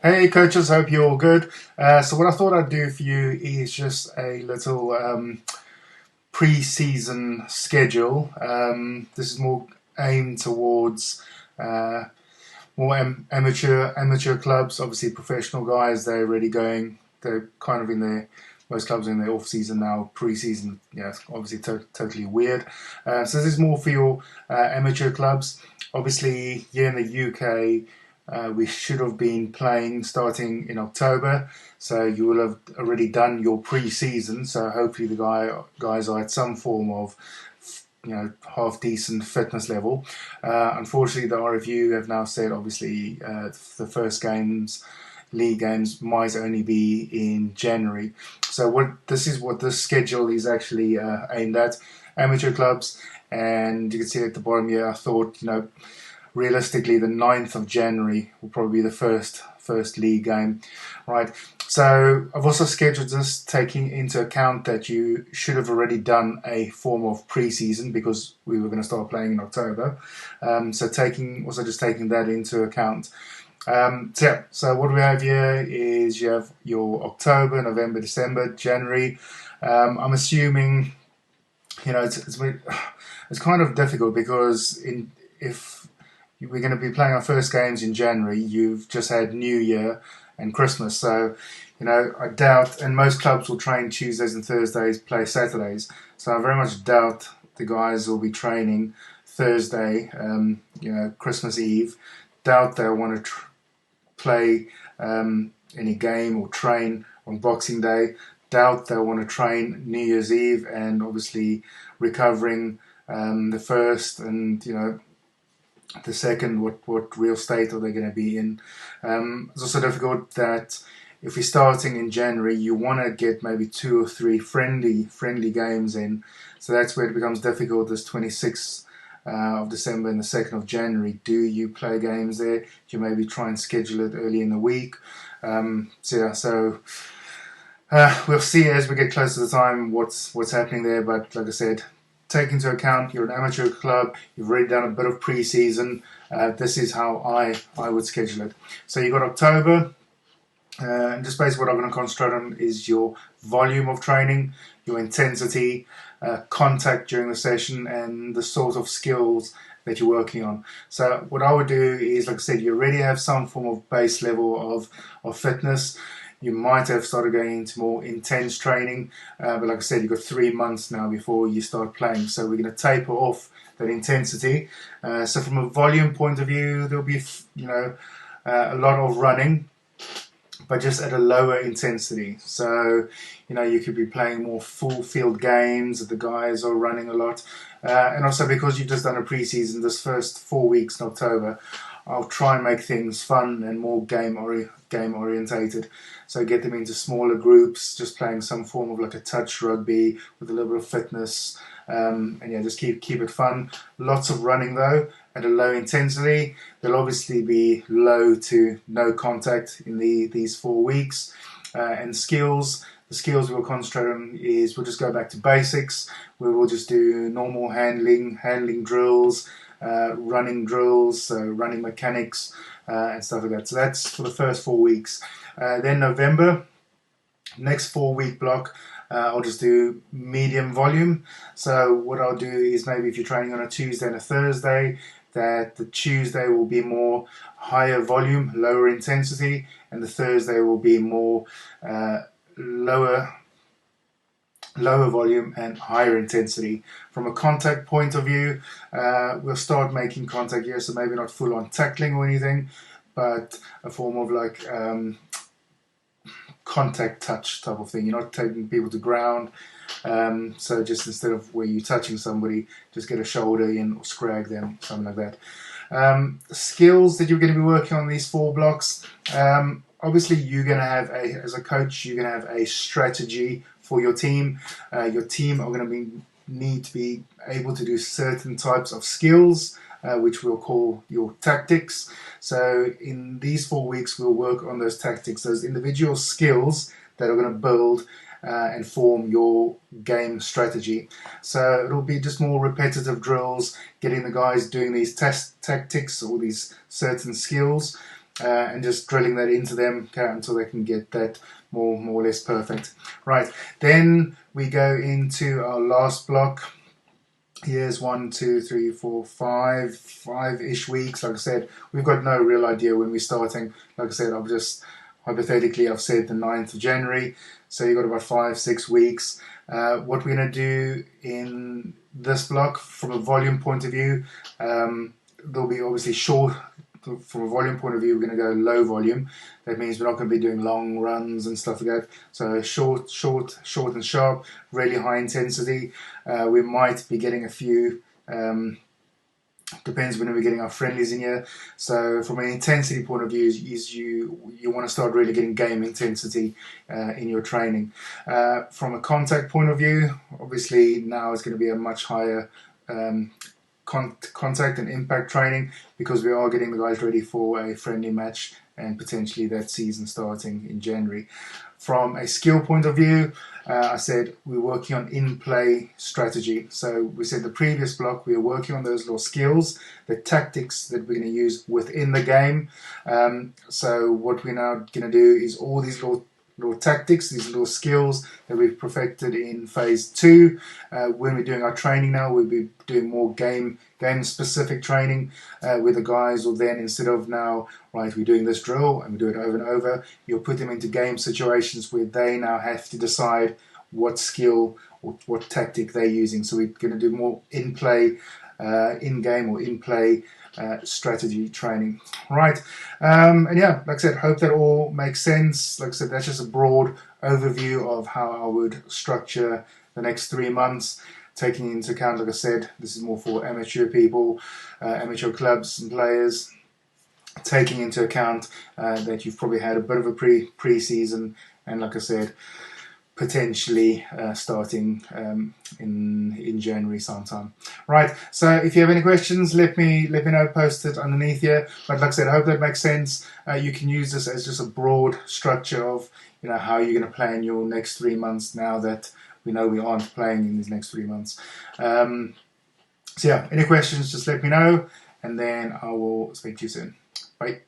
Hey coaches, hope you're all good. So what I thought I'd do for you is just a little pre-season schedule. This is more aimed towards uh, more amateur clubs. Obviously, professional guys they're already going. They're kind of in their most clubs are in their off season now. Pre-season, yeah, it's obviously totally weird. So this is more for your amateur clubs. Obviously, here in the UK. We should have been playing starting in October, so you will have already done your pre-season. So hopefully the guys are at some form of, half decent fitness level. Unfortunately, the RFU have now said obviously the first league games might only be in January. So what this schedule is actually aimed at amateur clubs, and you can see at the bottom here. I thought realistically the 9th of January will probably be the first league game, right? So I've also scheduled this taking into account that you should have already done a form of pre-season because we were going to start playing in October. So taking that into account. So what we have here is you have your October, November, December, January. I'm assuming it's kind of difficult because if we're going to be playing our first games in January, you've just had New Year and Christmas. So, I doubt, and most clubs will train Tuesdays and Thursdays, play Saturdays. So I very much doubt the guys will be training Thursday, Christmas Eve. Doubt they'll want to play any game or train on Boxing Day. Doubt they'll want to train New Year's Eve and obviously recovering the first and, the second, what real state are they going to be in? It's also difficult that if you're starting in January, you want to get maybe 2 or 3 friendly games in. So that's where it becomes difficult. This 26th of December and the 2nd of January. Do you play games there? Do you maybe try and schedule it early in the week? So we'll see as we get closer to the time what's happening there. But like I said, take into account you're an amateur club, you've already done a bit of pre-season. This is how I would schedule it. So you've got October, and just basically what I'm going to concentrate on is your volume of training, your intensity, contact during the session, and the sort of skills that you're working on. So what I would do is, like I said, you already have some form of base level of fitness. You might have started going into more intense training, but like I said, you've got 3 months now before you start playing. So we're going to taper off that intensity. So from a volume point of view, there'll be a lot of running, but just at a lower intensity. So you could be playing more full field games that the guys are running a lot, and also because you've just done a pre-season, this first 4 weeks in October, I'll try and make things fun and more game orientated. So get them into smaller groups, just playing some form of like a touch rugby with a little bit of fitness, and just keep it fun. Lots of running though at a low intensity. There'll obviously be low to no contact in these 4 weeks, and skills. The skills we'll concentrate on is we'll just go back to basics. We will just do normal handling drills. Running drills, so running mechanics and stuff like that. So that's for the first 4 weeks. Then November, next 4-week block, I'll just do medium volume. So what I'll do is maybe if you're training on a Tuesday and a Thursday, that the Tuesday will be more higher volume, lower intensity, and the Thursday will be more lower volume and higher intensity. From a contact point of view, we'll start making contact here, so maybe not full on tackling or anything, but a form of like contact touch type of thing. You're not taking people to ground, so just instead of where you're touching somebody, just get a shoulder in or scrag them, something like that. Skills that you're going to be working on these 4 blocks. Obviously, you're going to have as a coach, you're going to have a strategy for your team. Your team are going to need to be able to do certain types of skills, which we'll call your tactics. So in these 4 weeks, we'll work on those tactics, those individual skills that are going to build and form your game strategy. So it'll be just more repetitive drills, getting the guys doing these tactics or these certain skills. and just drilling that into them until they can get that more or less perfect. Right, then we go into our last block. Here's 1, 2, 3, 4, 5-ish weeks. Like I said, we've got no real idea when we're starting. Like I said, I've said the 9th of January, so you've got about 5-6 weeks. What we're going to do in this block, from a volume point of view, there'll be obviously short. From a volume point of view, we're going to go low volume. That means we're not going to be doing long runs and stuff like that. So short and sharp, really high intensity. We might be getting a few. Depends when we're getting our friendlies in here. So from an intensity point of view, is you want to start really getting game intensity in your training. From a contact point of view, obviously now it's going to be a much higher contact and impact training, because we are getting the guys ready for a friendly match and potentially that season starting in January. From a skill point of view, I said we're working on in-play strategy. So we said the previous block, we are working on those little skills, the tactics that we're going to use within the game. So what we're now going to do is all these little tactics, these little skills that we've perfected in phase 2. When we're doing our training now, we'll be doing more game specific training with the guys, or then instead of now, right, we're doing this drill and we do it over and over, you'll put them into game situations where they now have to decide what skill or what tactic they're using. So we're going to do more in-play, in-game or in-play strategy training. Right, and yeah, like I said, hope that all makes sense. Like I said, that's just a broad overview of how I would structure the next 3 months, taking into account, like I said, this is more for amateur people, amateur clubs and players, taking into account that you've probably had a bit of a pre-season, and like I said, potentially starting in January sometime. Right, so if you have any questions, let me know, post it underneath here. But like I said, I hope that makes sense. You can use this as just a broad structure of how you're going to play in your next 3 months, now that we know we aren't playing in these next 3 months. So yeah, any questions, just let me know, and then I will speak to you soon. Bye.